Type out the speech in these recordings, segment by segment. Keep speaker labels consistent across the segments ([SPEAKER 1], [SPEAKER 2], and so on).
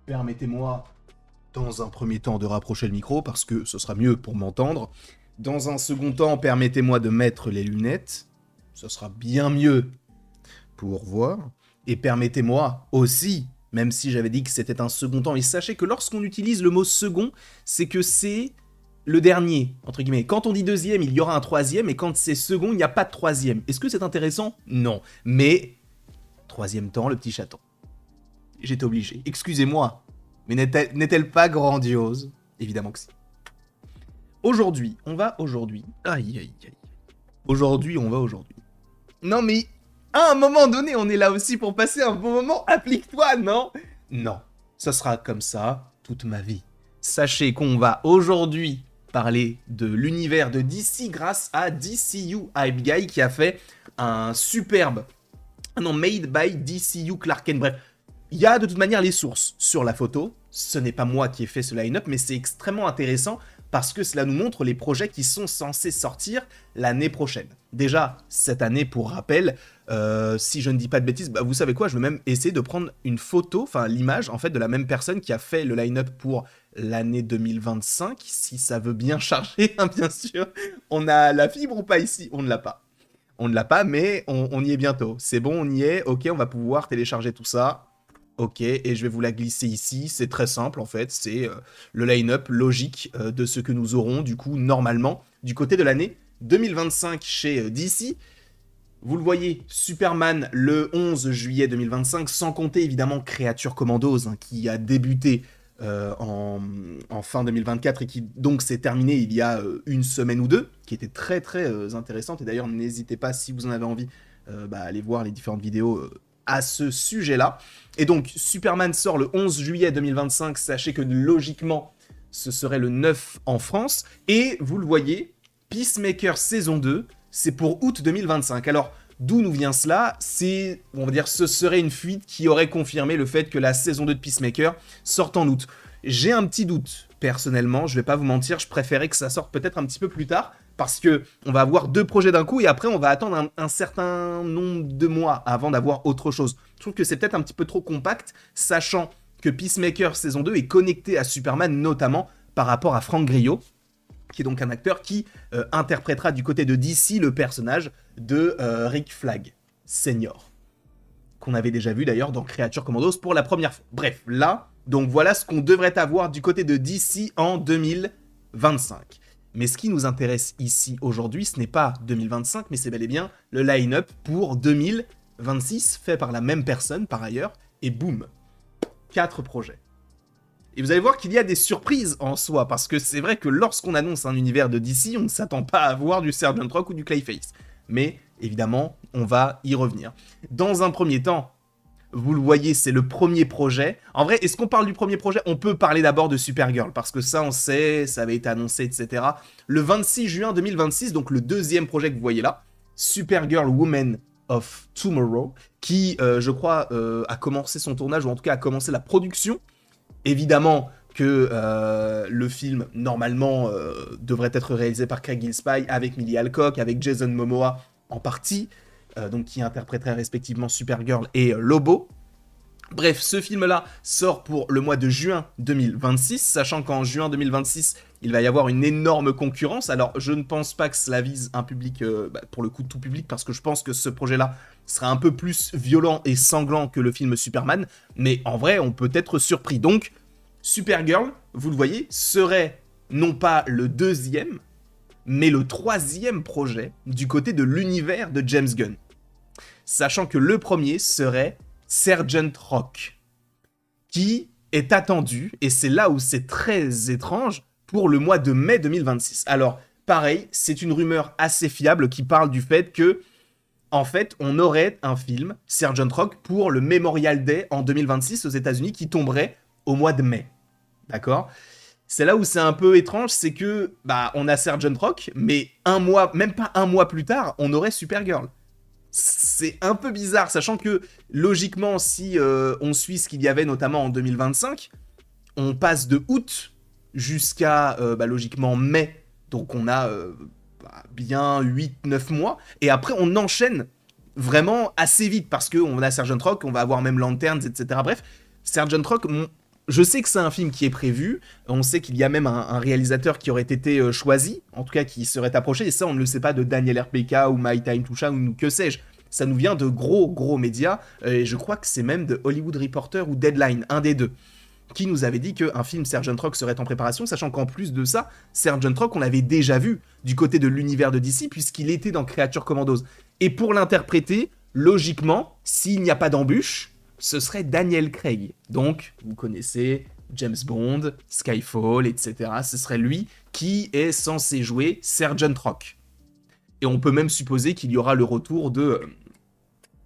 [SPEAKER 1] Permettez-moi, dans un premier temps, de rapprocher le micro, parce que ce sera mieux pour m'entendre. Dans un second temps, permettez-moi de mettre les lunettes. Ce sera bien mieux pour voir. Et permettez-moi aussi, même si j'avais dit que c'était un second temps, et sachez que lorsqu'on utilise le mot second, c'est que c'est le dernier, entre guillemets. Quand on dit deuxième, il y aura un troisième, et quand c'est second, il n'y a pas de troisième. Est-ce que c'est intéressant? Non. Mais, troisième temps, le petit chaton. J'étais obligé. Excusez-moi, mais n'est-elle pas grandiose? Évidemment que si. Aujourd'hui, on va aujourd'hui. Aïe, aïe, aïe. Aujourd'hui, on va aujourd'hui. Non mais, à un moment donné, on est là aussi pour passer un bon moment. Applique-toi, non? Non, ça sera comme ça toute ma vie. Sachez qu'on va aujourd'hui parler de l'univers de DC grâce à DCU Hype Guy qui a fait un superbe... Non, Made by DCU Clark Kent, bref. Il y a de toute manière les sources sur la photo. Ce n'est pas moi qui ai fait ce line-up, mais c'est extrêmement intéressant parce que cela nous montre les projets qui sont censés sortir l'année prochaine. Déjà, cette année, pour rappel, si je ne dis pas de bêtises, bah, vous savez quoi, je vais même essayer de prendre une photo, enfin l'image en fait de la même personne qui a fait le line-up pour l'année 2025, si ça veut bien charger, hein, bien sûr. On a la fibre ou pas ici? On ne l'a pas. On ne l'a pas, mais on y est bientôt. C'est bon, on y est. Ok, on va pouvoir télécharger tout ça. Ok, et je vais vous la glisser ici. C'est très simple, en fait. C'est le line-up logique de ce que nous aurons, du coup, normalement, du côté de l'année 2025 chez DC. Vous le voyez, Superman le 11 juillet 2025, sans compter évidemment Creature Commandos, hein, qui a débuté en fin 2024 et qui donc s'est terminé il y a une semaine ou deux, qui était très très intéressante. Et d'ailleurs, n'hésitez pas, si vous en avez envie, à aller voir les différentes vidéos à ce sujet-là. Et donc, Superman sort le 11 juillet 2025, sachez que logiquement, ce serait le 9 en France. Et vous le voyez, Peacemaker saison 2, c'est pour août 2025. Alors, d'où nous vient cela? C'est, on va dire, ce serait une fuite qui aurait confirmé le fait que la saison 2 de Peacemaker sorte en août. J'ai un petit doute, personnellement, je vais pas vous mentir, je préférais que ça sorte peut-être un petit peu plus tard, parce que on va avoir deux projets d'un coup, et après on va attendre un certain nombre de mois avant d'avoir autre chose. Je trouve que c'est peut-être un petit peu trop compact, sachant que Peacemaker saison 2 est connecté à Superman, notamment par rapport à Frank Grillo, qui est donc un acteur qui interprétera du côté de DC le personnage de Rick Flag Senior, qu'on avait déjà vu d'ailleurs dans Creature Commandos pour la première fois. Bref, là, donc voilà ce qu'on devrait avoir du côté de DC en 2025. Mais ce qui nous intéresse ici aujourd'hui, ce n'est pas 2025, mais c'est bel et bien le line-up pour 2026, fait par la même personne par ailleurs, et boum, 4 projets. Et vous allez voir qu'il y a des surprises en soi, parce que c'est vrai que lorsqu'on annonce un univers de DC, on ne s'attend pas à voir du Sergeant Rock ou du Clayface. Mais, évidemment, on va y revenir. Dans un premier temps, vous le voyez, c'est le premier projet. En vrai, est-ce qu'on parle du premier projet? On peut parler d'abord de Supergirl, parce que ça, on sait, ça avait été annoncé, etc. Le 26 juin 2026, donc le deuxième projet que vous voyez là, Supergirl Woman of Tomorrow, qui, je crois, a commencé son tournage, ou en tout cas a commencé la production. Évidemment que le film, normalement, devrait être réalisé par Craig Gillespie, avec Millie Alcock, avec Jason Momoa en partie, donc qui interpréterait respectivement Supergirl et Lobo. Bref, ce film-là sort pour le mois de juin 2026, sachant qu'en juin 2026, il va y avoir une énorme concurrence. Alors, je ne pense pas que cela vise un public, pour le coup, tout public, parce que je pense que ce projet-là sera un peu plus violent et sanglant que le film Superman, mais en vrai, on peut être surpris. Donc, Supergirl, vous le voyez, serait non pas le deuxième, mais le troisième projet du côté de l'univers de James Gunn. Sachant que le premier serait Sergeant Rock, qui est attendu, et c'est là où c'est très étrange, pour le mois de mai 2026. Alors, pareil, c'est une rumeur assez fiable qui parle du fait que, en fait, on aurait un film, Sergeant Rock, pour le Memorial Day en 2026 aux États-Unis qui tomberait au mois de mai. D'accord? C'est là où c'est un peu étrange, c'est que, on a Sergeant Rock, mais un mois, même pas un mois plus tard, on aurait Supergirl. C'est un peu bizarre, sachant que, logiquement, si on suit ce qu'il y avait notamment en 2025, on passe de août jusqu'à, logiquement, mai. Donc on a bien 8-9 mois. Et après, on enchaîne vraiment assez vite, parce qu'on a Sergeant Rock, on va avoir même Lanterns, etc. Bref, Sergeant Rock, je sais que c'est un film qui est prévu, on sait qu'il y a même un réalisateur qui aurait été choisi, en tout cas qui serait approché, et ça on ne le sait pas de Daniel RPK ou My Time to Shine ou que sais-je. Ça nous vient de gros médias, et je crois que c'est même de Hollywood Reporter ou Deadline, un des deux, qui nous avait dit qu'un film Sergeant Rock serait en préparation, sachant qu'en plus de ça, Sergeant Rock on l'avait déjà vu du côté de l'univers de DC, puisqu'il était dans Creature Commandos. Et pour l'interpréter, logiquement, s'il n'y a pas d'embûche, ce serait Daniel Craig. Donc, vous connaissez James Bond, Skyfall, etc. Ce serait lui qui est censé jouer Sergeant Rock. Et on peut même supposer qu'il y aura le retour de...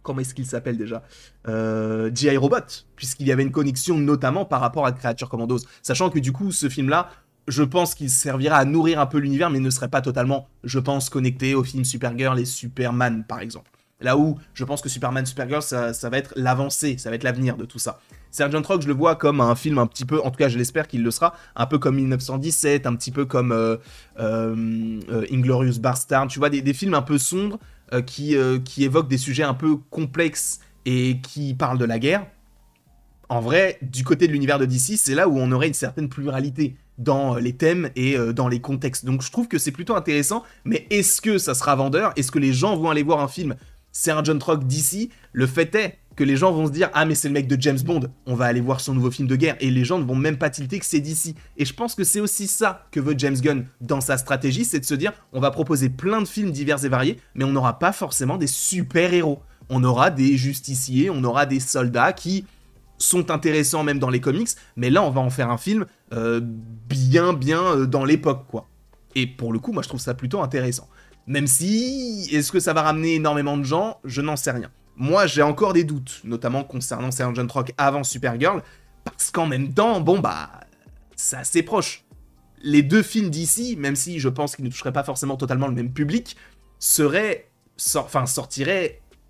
[SPEAKER 1] comment est-ce qu'il s'appelle déjà G.I. Robot, puisqu'il y avait une connexion notamment par rapport à Creature Commandos. Sachant que du coup, ce film-là, je pense qu'il servira à nourrir un peu l'univers, mais ne serait pas totalement, je pense, connecté au film Supergirl et Superman, par exemple. Là où je pense que Superman, Supergirl, ça va être l'avancée, ça va être l'avenir de tout ça. Sergeant Rock, je le vois comme un film un petit peu, en tout cas je l'espère qu'il le sera, un peu comme 1917, un petit peu comme Inglourious Basterds, tu vois, des films un peu sombres qui évoquent des sujets un peu complexes et qui parlent de la guerre. En vrai, du côté de l'univers de DC, c'est là où on aurait une certaine pluralité dans les thèmes et dans les contextes. Donc je trouve que c'est plutôt intéressant, mais est-ce que ça sera vendeur? Est-ce que les gens vont aller voir un film Sergeant Rock DC? Le fait est que les gens vont se dire « Ah, mais c'est le mec de James Bond, on va aller voir son nouveau film de guerre. » Et les gens ne vont même pas tilter que c'est DC. Et je pense que c'est aussi ça que veut James Gunn dans sa stratégie, c'est de se dire « On va proposer plein de films divers et variés, mais on n'aura pas forcément des super-héros. On aura des justiciers, on aura des soldats qui sont intéressants même dans les comics, mais là, on va en faire un film bien dans l'époque, quoi. » Et pour le coup, moi, je trouve ça plutôt intéressant. Même si, est-ce que ça va ramener énormément de gens? Je n'en sais rien. Moi, j'ai encore des doutes, notamment concernant Sergeant Rock avant Supergirl, parce qu'en même temps, bon bah, c'est assez proche. Les deux films d'ici, même si je pense qu'ils ne toucheraient pas forcément totalement le même public, sortiraient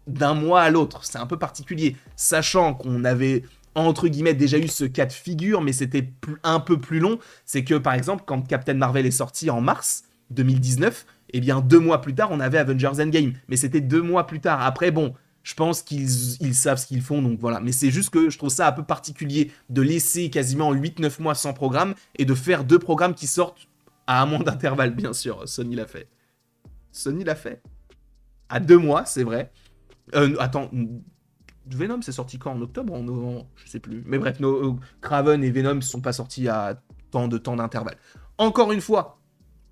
[SPEAKER 1] d'un mois à l'autre. C'est un peu particulier, sachant qu'on avait entre guillemets déjà eu ce cas de figure, mais c'était un peu plus long. C'est que par exemple, quand Captain Marvel est sorti en mars 2019, eh bien 2 mois plus tard, on avait Avengers Endgame. Mais c'était 2 mois plus tard. Après, bon, je pense qu'ils savent ce qu'ils font, donc voilà. Mais c'est juste que je trouve ça un peu particulier de laisser quasiment 8-9 mois sans programme et de faire 2 programmes qui sortent à un mois d'intervalle, bien sûr. Sony l'a fait. Sony l'a fait. À 2 mois, c'est vrai. Attends, Venom, c'est sorti quand? En octobre ou en novembre? Je sais plus. Mais bref, Kraven et Venom ne sont pas sortis à tant de temps d'intervalle. Encore une fois,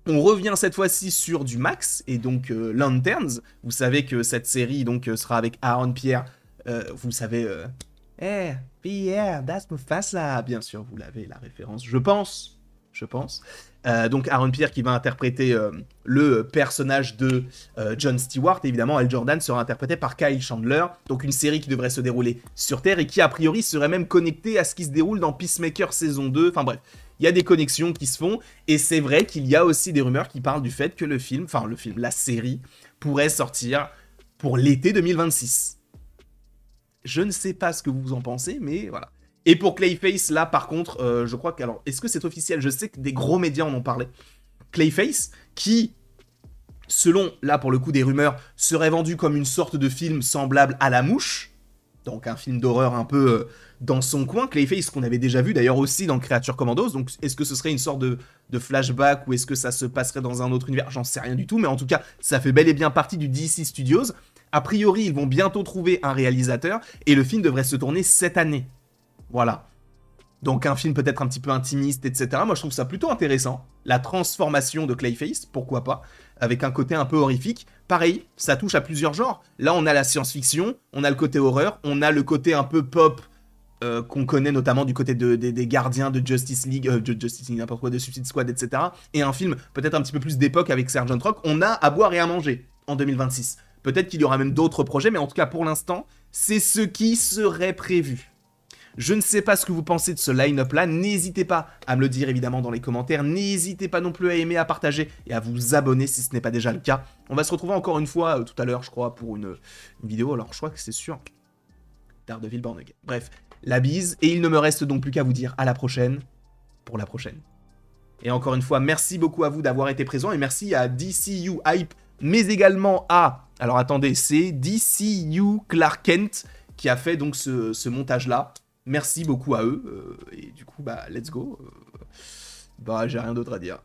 [SPEAKER 1] on revient cette fois-ci sur du Max, et donc Lanterns. Vous savez que cette série donc, sera avec Aaron Pierre. Vous savez... Hey, Pierre, that's Mufasa. Bien sûr, vous l'avez, la référence, je pense. Donc Aaron Pierre qui va interpréter le personnage de John Stewart. Et évidemment, Hal Jordan sera interprété par Kyle Chandler. Donc une série qui devrait se dérouler sur Terre et qui, a priori, serait même connectée à ce qui se déroule dans Peacemaker saison 2. Enfin bref. Il y a des connexions qui se font, et c'est vrai qu'il y a aussi des rumeurs qui parlent du fait que la série, pourrait sortir pour l'été 2026. Je ne sais pas ce que vous en pensez, mais voilà. Et pour Clayface, là, par contre, je crois que... Alors, est-ce que c'est officiel? Je sais que des gros médias en ont parlé. Clayface, qui, selon, là, pour le coup, des rumeurs, serait vendu comme une sorte de film semblable à La Mouche, donc un film d'horreur un peu dans son coin. Clayface qu'on avait déjà vu d'ailleurs aussi dans Creature Commandos, donc est-ce que ce serait une sorte de flashback ou est-ce que ça se passerait dans un autre univers? J'en sais rien du tout, mais en tout cas ça fait bel et bien partie du DC Studios. A priori ils vont bientôt trouver un réalisateur et le film devrait se tourner cette année. Voilà. Donc un film peut-être un petit peu intimiste, etc. Moi je trouve ça plutôt intéressant. La transformation de Clayface, pourquoi pas, avec un côté un peu horrifique. Pareil, ça touche à plusieurs genres. Là on a la science-fiction, on a le côté horreur, on a le côté un peu pop qu'on connaît notamment du côté des gardiens de Justice League, n'importe quoi, de Suicide Squad, etc. Et un film peut-être un petit peu plus d'époque avec Sergeant Rock. On a à boire et à manger en 2026. Peut-être qu'il y aura même d'autres projets, mais en tout cas pour l'instant, c'est ce qui serait prévu. Je ne sais pas ce que vous pensez de ce line-up là, n'hésitez pas à me le dire évidemment dans les commentaires, n'hésitez pas non plus à aimer, à partager et à vous abonner si ce n'est pas déjà le cas. On va se retrouver encore une fois tout à l'heure je crois pour une vidéo, alors je crois que c'est sur Daredevil Born Again. Bref, la bise, et il ne me reste donc plus qu'à vous dire à la prochaine, pour la prochaine. Et encore une fois, merci beaucoup à vous d'avoir été présents et merci à DCU Hype, mais également à, alors attendez, c'est DCU Clark Kent qui a fait donc ce montage là. Merci beaucoup à eux, et du coup, bah, let's go. Bah, j'ai rien d'autre à dire.